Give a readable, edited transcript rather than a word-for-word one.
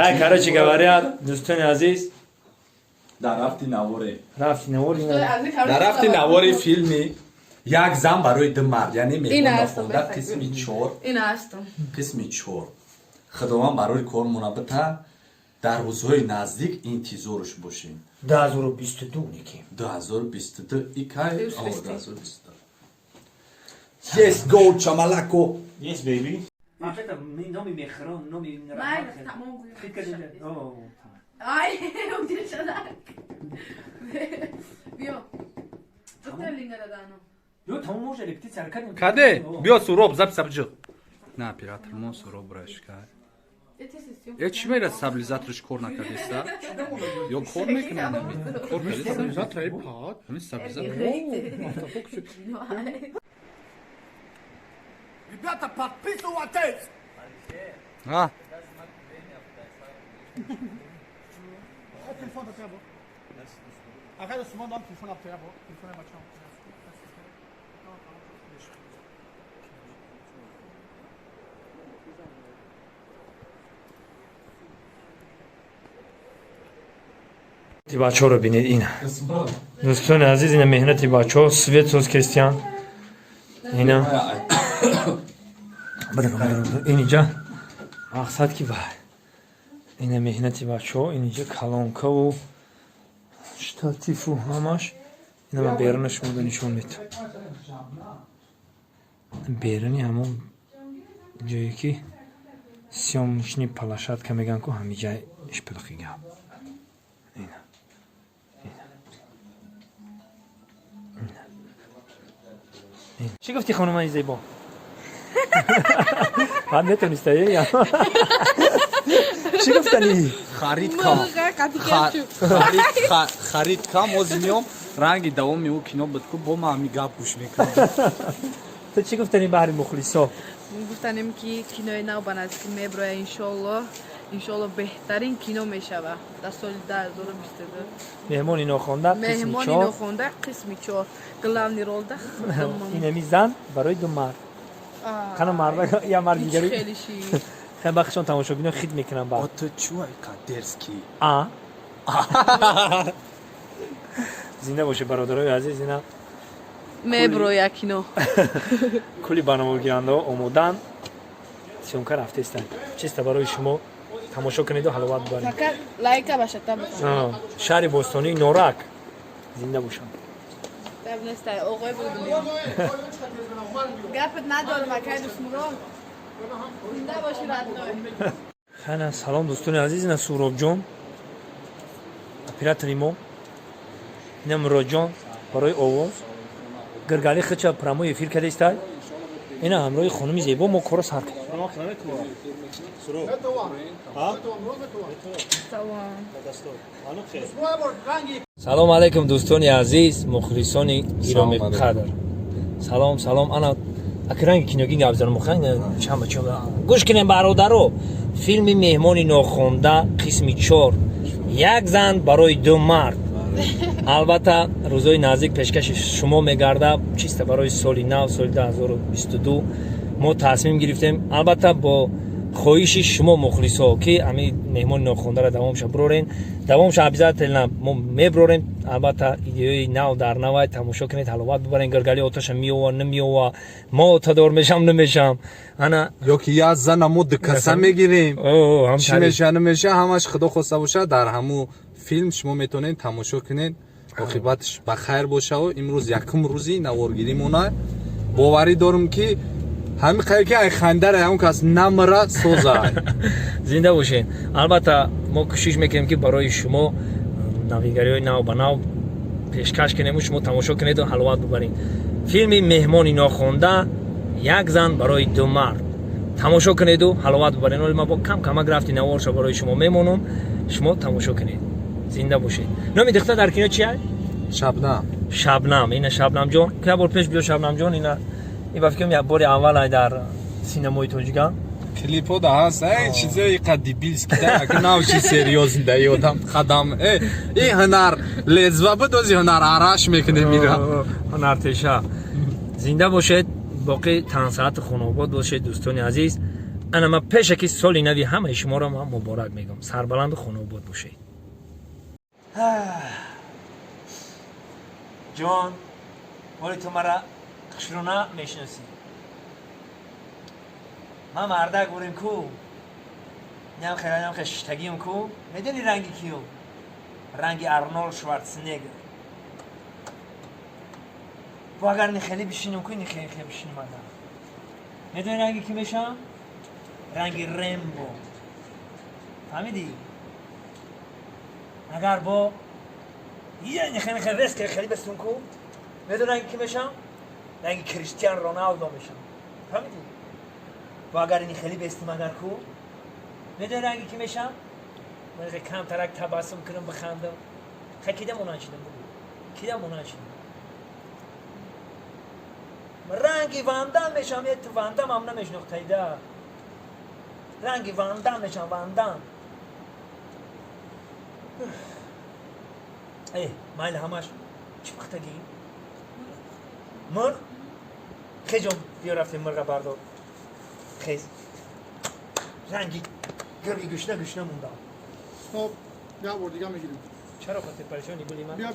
хай короче говоря дӯстони азиз дар рафти наворе рафти навори дар рафти навори филми як зан барои ду мард яъне меҳмонхонда қисми 4 қисми 4 худованд барои кор мунаббата дар рӯзҳои наздик интизорш бошем 2022 ники 2022 икай 2022 yes go chamalako Yes, baby. نامی میخرام نامی Ay, utile şadak. Bio. Tutto l'ingaradano. Yo tamam hoş elektrik sarkan. کده بیا سوراب زب سبجو نه پیراتر ما سوراب برشکار چی میره سبلیزاترش کور نکردیستا یا کور میکنه کور کردیستا Завтра и пад. همین سبلیزات Ребята, подписывайтесь! ها Телефон до тебя. А когда с мамой телефон от тебя, телефон бачам. бачаҳоро бинед ин дӯстони азиз ина меҳнати бачаҳо свет соз кристиан ина инҷа мақсад ки ба ина меҳнати бачаҳо инҷа калонкаву штатифу ҳамаш ина ма беруна шумода нишон метам беруни ҳамон ҷое ки сёмочни площадка мегӯянд ку ҳамиҷа ишпилхига چی گفتی خانم این زیبا؟ بعد نتونسته یا؟ چی گفتنی؟ خرید کم از میام رنگی دوام میو کینو بدکو با ما همی گپ گوش میکنم تو چی گفتنی بحری مخلصا؟ گفتنیم که کینوی نو به نزدیک میبره انشالله بهترین کینو میشوه در سال 2022 مهمانی ناخوانده قسمی 4 مهمانی ناخوانده قسمی 4 главный роль да اینمی زن برای دو مرد خانم مرد یا مرد دیگری خیلی شی خیلی بخشان تماشا بینم خید میکنم بعد تو چوه قدرسکی زنده باشه برادرای عزیز اینا میبره کینو کلی برنامه گیرنده آمودن سیونکا رفته استن چیست برای شما تماشا کنید و حلاوت ببرید فقط لایک باشه تا بکنید شهر بوستانی نورک زنده باشم تب نیسته آقای بودیم گپت ندارم اکای دستمورال زنده باشی رد خیلی سلام دوستان عزیز اینا سوراب جان اپیراتوری ما اینا مراد جان برای آواز گرگالی خچه پرامو افیر کده استای اینا همراه خانمی زیبا ما کارو سر کرد سلام علیکم دوستان عزیز مخلصان گرامی قدر سلام انا اکرنگ کینوگی گپ زدم مخنگ چم گوش کنین برادرو فیلم مهمانی ناخوانده قسمی 4 یک زن برای دو مرد البته روزهای نزدیک پیشکش شما میگرده چیست برای سال نو سال 2022 ما تصمیم گرفتیم البته با خواهش شما مخلصا که همین مهمان ناخوانده را دوامش برورین دوامش ابزار ما میبروریم البته ایدئوی نو در نو تماشا کنید حلاوت ببرین گرگلی آتش میوه نمیوه ما تدار میشم نمیشم انا یا که یه از زن همو دکسه میگیریم چی میشه نمیشه همش خدا خواسته باشه در همو فیلم شما میتونین تماشا کنین عاقبتش بخیر باشه و امروز یکم روزی نوارگیری مونه باوری دارم که همین خیلی که ای خنده را همون کس نمره سوزه زنده باشین البته ما کوشش میکنیم که برای شما نویگری های نو به نو پیشکش کنیم و شما تماشا کنید و حلاوت ببرین فیلم مهمانی ناخوانده یک زن برای دو مرد تماشا کنید و حلاوت ببرین ولی ما با کم رفتی نوارش برای شما میمونم شما تماشا کنید زنده باشین نامی دختر در کینو چیه؟ شبنم اینه شبنم جان که بار پیش بیا شبنم جان اینه این بافکم یک بار اول در سینمای تاجیکان کلیپو ده هست این چیزای قدی بیلز که ده که نوشی سریوز ده یادم خدام این هنر لزوه بدوزی هنر عراش میکنه میره هنر تیشه زنده باشید باقی تن ساعت خانواد باشید دوستان عزیز انا ما پیش که سال نوی همه شما را من مبارک میگم. سربلند خونه بود باشید. جان ولی تو مرا خشرونه میشناسی. من مرده گوریم کو نیم خیلی شتگیم کو. میدونی رنگی کیو؟ رنگی ارنولد شوارزنگر. و اگر نخیلی بشینم که نخیلی بشینم آدم. میدونی رنگی کی میشم؟ رنگی رمبو. فهمیدی؟ اگر با یه نخیلی رسک خیلی بستون که میدونی رنگی کی میشم؟ رنگی کریستیان رونالدو میشم. فهمیدی؟ و اگر نخیلی بستیم اگر که میدونی رنگی کی میشم؟ من کم ترک تبسم کنم بخندم. خیلی کدام اونا چیدم بگو. کدام اونا چیدم؟ رنگی واندام میشم. یه تو واندام هم نمیشناختیده. رنگی واندام میشم. واندام ای مایل همش چی وقتگی مرغ خیجم بیا رفتیم مرغ بردار خیز رنگی گرگی گشنه موندم. خب بیا بار دیگه میگیریم. چرا خودت پریشانی بولی من؟ بیا